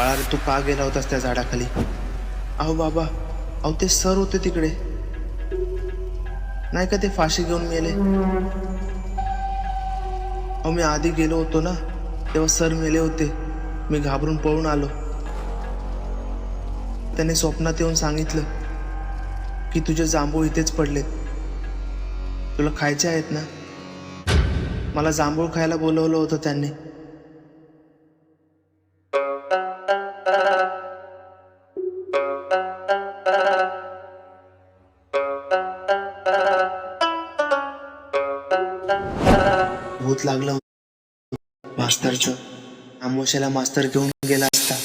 बाळा रे, तू का गेला होतास त्या झाडाखाली? अहो बाबा, अहो ते सर होते तिकडे, नाही का ते फाशी घेऊन मेले? अहो मी आधी गेलो होतो ना, तेव्हा सर मेले होते. मी घाबरून पळून आलो. त्याने स्वप्नात येऊन सांगितलं की तुझे जांभूळ इथेच पडलेत, तुला खायचे आहेत ना. मला जांभूळ खायला बोलवलं होतं त्यांनी. भूत लागलं मास्तरचं. आमोशाला मास्तर घेऊन गेला असता.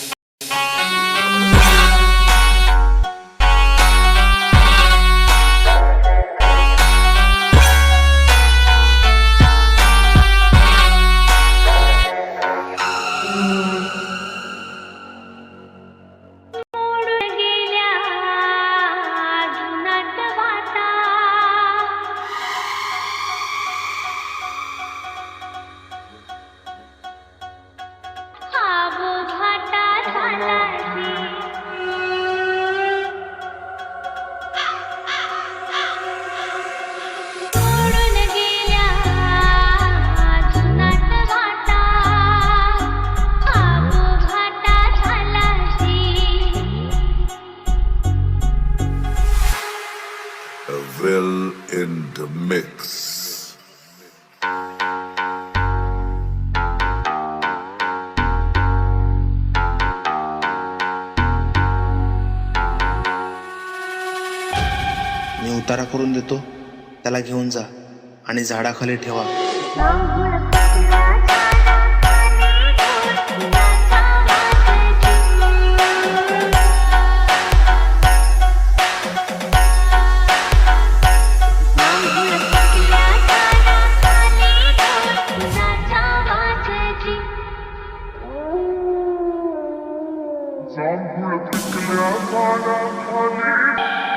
Will in the mix. मी उतारा करून देतो, त्याला घेऊन जा आणि झाडाखाली ठेवा. जांभूळ पिकल्या झाडाखाली